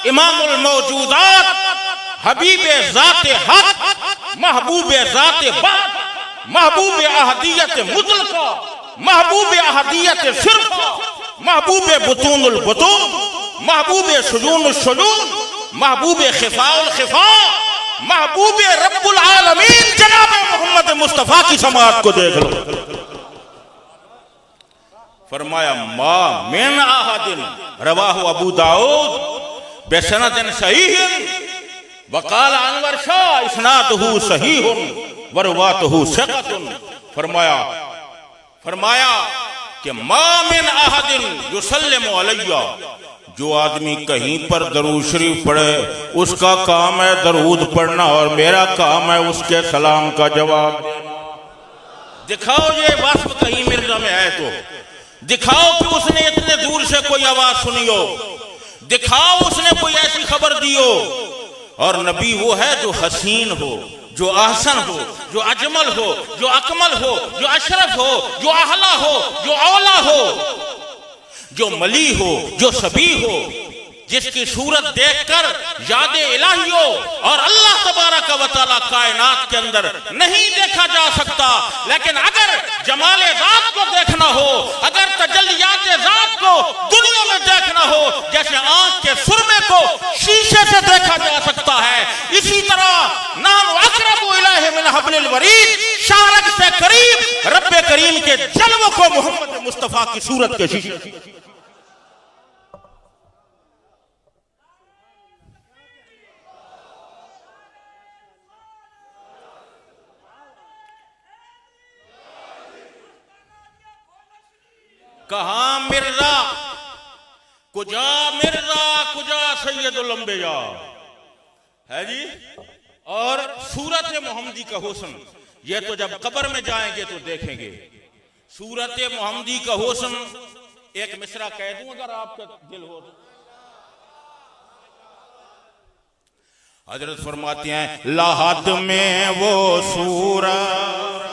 इमामुल मौजूदात, हबीबे ज़ाते हक, महबूबे ज़ाते बात, महबूबे अहदियत मुतलका, महबूबे अहदियत सिर्फा, महबूबे बुतूनुल बुतून, महबूबे शुजूनुल शुजून, महबूबे खिफाउल खिफा, महबूबे रब्बुल आलमीन जनाब मोहम्मद मुस्तफा की समाअत को देख लो। फरमाया मा मिन अहदिन, रवाहु अबू दाऊद बिसनदिन सहीहिन, वकाल अनवर शाह इस्नादुहु सहीहुन व रवातुहु सिक़तुन। फरमाया कि मा मिन अहदिन युसल्लिमु अलैया, जो आदमी कहीं पर दरूद शरीफ पढ़े उसका काम है दरूद पढ़ना और मेरा काम है उसके सलाम का जवाब देना। दिखाओ ये वस्फ कहीं मिर्जा में है तो दिखाओ कि उसने इतने दूर से कोई आवाज सुनी हो, दिखाओ उसने कोई ऐसी खबर दी हो। और नबी वो है जो हसीन हो, जो आहसन हो, जो अजमल हो, जो अकमल हो, जो अशरफ हो, जो अहला हो, जो औला हो, जो मली हो, जो सबी हो, जिसकी सूरत देखकर याद इलाही हो। और अल्लाह तबारक व तआला कायनात के अंदर नहीं देखा जा सकता, लेकिन अगर जमाले ज़ात को देखना हो, अगर तजल्लियात ज़ात को दुनिया में देखना हो, जैसे आंख के सुरमे को शीशे से देखा जा सकता है, इसी तरह नाम अक़रबु इलैहि मिन हब्लिल वरीद, शारक से करीब रब्बे करीम के जलवों को मोहम्मद मुस्तफा की सूरत के शीशे। कहां मिर्जा कुजा सैयदुल अंबिया है जी। और सूरत मोहम्मदी का हुस्न, ये तो जब कब्र में जाएंगे तो देखेंगे। सूरत मोहम्मदी का हुस्न, एक मिसरा कह दूं अगर आपका दिल हो। हजरत फरमाते हैं लाहद में वो सूरत,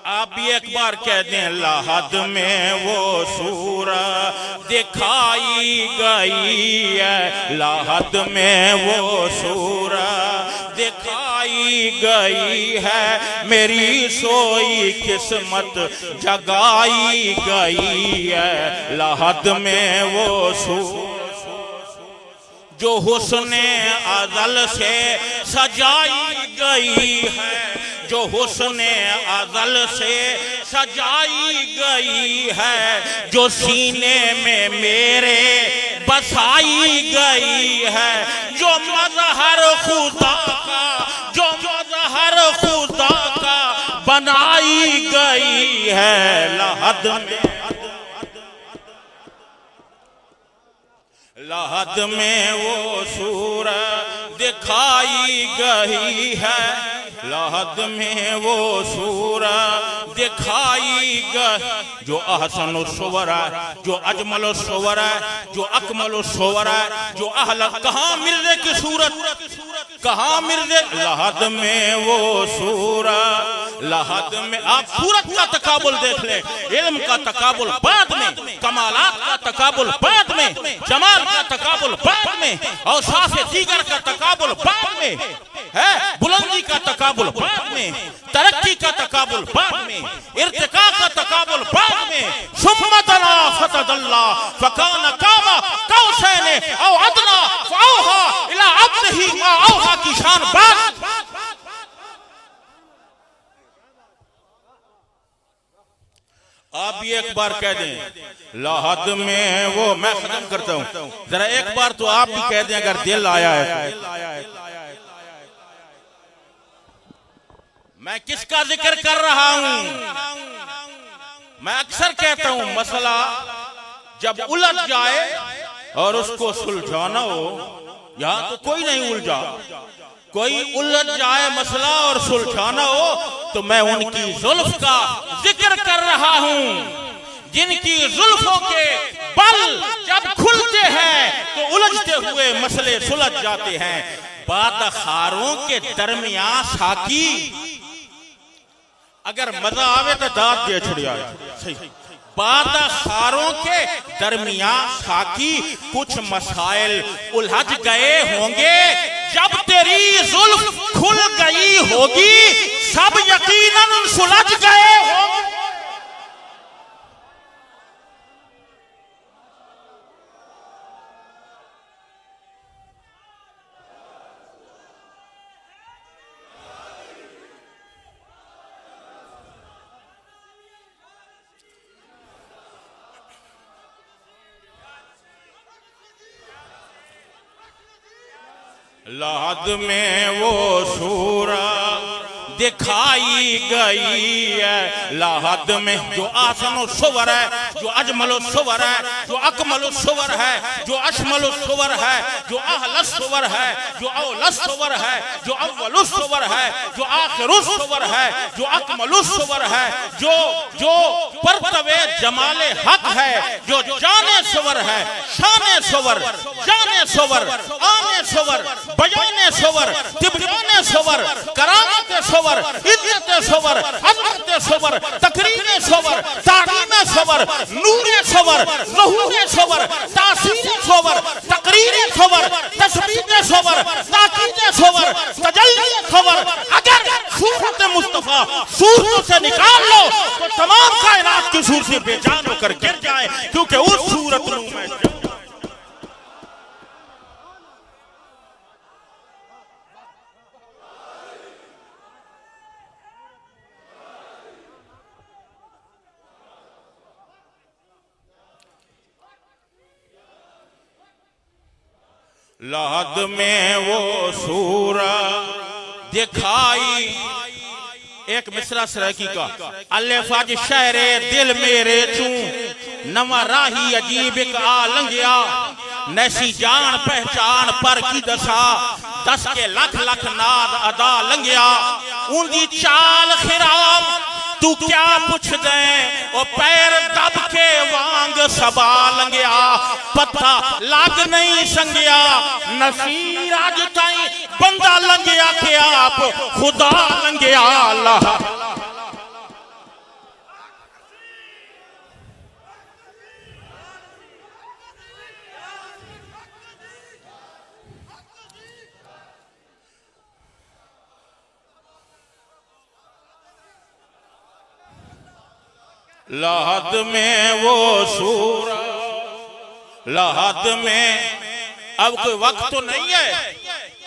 आप भी एक बार कह दें लाहद में वो सूरत दिखाई गई है, लाहद में वो सूरत दिखाई गई है, मेरी सोई किस्मत जगाई गई है, लाहद में वो सूरत जो हुस्ने अज़ल से सजाई गई है, जो हुस्ने अज़ल से सजाई गई है, जो सीने में मेरे बसाई गई है, जो मज़हर खुदा का, जो मज़हर खुदा का बनाई गई है, लाहद में वो सूरत दिखाई गई है, लाहद में वो सूरत दिखाई गई। जो अहसन सुवर है, जो अजमल सुवर है, जो अकमल सुवर है, जो अहल, कहाँ मिर्जे की सूरत, कहाँ मिर्जे, लाहद में वो सूरत, लाहद में। आप सूरत का तकाबुल देख ले, इल्म का तकाबुल बाद में, कमालात का तकाबुल बाद में, जमाल का तकाबुल बाद में, और साफ़े दीगर का तकाबुल बाद में है, बुलंदी का तकाबुल बाद में, तरक्की का तकाबुल बाद में, इर्तिका का तकाबुल बाद में। सुम्मा दना फतदल्ला फकान काबा कौसैन औ अदना फऔहा इला अब्दिही मा औहा की शान बाद। आप भी एक बार कह दें लाहद में वो, मैं खत्म करता हूं, जरा एक बार तो आप भी कह दें अगर दिल आया है। मैं किसका जिक्र कर रहा हूं? मैं अक्सर कहता हूं मसला जब उलझ जाए और उसको सुलझाना हो, यहां तो कोई नहीं उलझा, कोई उलझ जाए मसला और सुलझाना हो तो मैं उनकी जुल्फ का जिक्र कर रहा हूं, जिनकी जुल्फों के बल जब खुलते हैं तो उलझते हुए मसले सुलझ जाते हैं। बादखारों के दरमियान साकी, अगर मजा आवे तो दांत दे छुड़िया सही। बादखारों के दरमियान साकी कुछ मसाइल उलझ गए होंगे, जब तेरी जुल्फ खुल गई होगी सब यकीनन सुलझ गए होंगे। लाद में वो सूरत दिखाई गई है, लाहद में जो आसनो सुवर है, जो अजमलो सुवर है, जो अकमलो सुवर है, जो अशमलो सुवर है, जो अहलस सुवर है, जो अवलस सुवर है, जो अव्वलुस सुवर है, जो आखिरुस सुवर है, जो अकमलुस सुवर है, जो जो परतवे जमाले हक है, जो जाने सुवर है, शाने सुवर, जाने सुवर, आने सुवर, बजाने सुवर, तिबयाने सुवर, करामत सुवर, इज्जत सुवर, अज़मत सुवर, तकरीम सुवर, तारीम सुवर, नूर सुवर, ज़हूर सुवर, तासीर सुवर, तकरीर सुवर, तस्बीह सुवर, ताकीद सुवर, तजल्ली सुवर। अगर सूरत मुस्तफा सूरत से निकाल लो तो तमाम कायनात की सूरतें बेजान होकर गिर जाए, क्योंकि उस सूरत में लाद में वो सूरत दिखाई। एक मिसरा सरकी का अल्लेफाज शहरे दिल मेरे चू नवा राही अजीब एक आलंगिया, नैसी जान पहचान पर की दशा, दस के लख लख नाद अदा लंगिया, उनकी चाल खिराब तू क्या पुछ दे, ओ पैर दब के वांग सबा लंगिया, पत्ता लाग नहीं संगिया, नसीर आज ताई बंदा लंगिया के आप खुदा लंगिया। अल्लाह लाहद में वो सूरत, लाहद में अब कोई वक्त तो नहीं है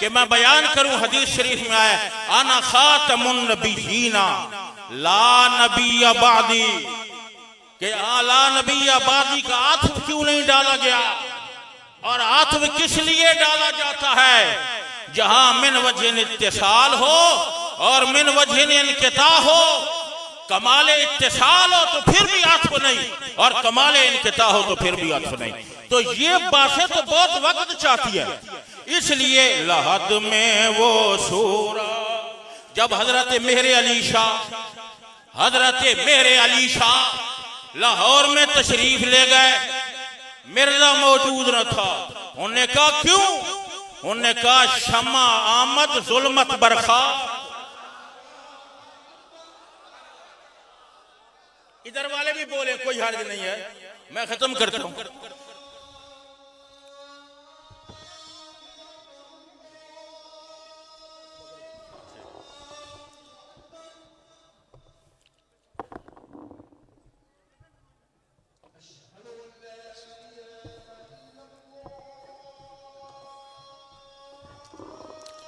कि मैं बयान करूं। हदीस शरीफ में आया आना खातमुन नबीयीना ला नबी बादी, कि ला नबी बादी का आत्म क्यों नहीं डाला गया, और आत्म किस लिए डाला जाता है? जहां मिन वजह इत्तिसाल हो और मिन वजह इनकिता हो। कमाले इत्तिसाल हो तो फिर भी आत्म नहीं, और कमाले इनकिता हो तो फिर भी आत्म नहीं। तो ये बातें तो बहुत वक्त चाहती है, इसलिए लहद में वो सूरत। जब हजरत मेहरे अली शाह, हजरत मेहरे अली शाह लाहौर में तशरीफ ले गए, मिर्जा मौजूद न था। उन्होंने कहा क्यों? उन्होंने कहा शमा आमद जुल्मत बरखा। इधर वाले भी बोले, कोई हर्ज नहीं है, मैं खत्म करता हूं।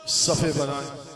सफ़े बनाए।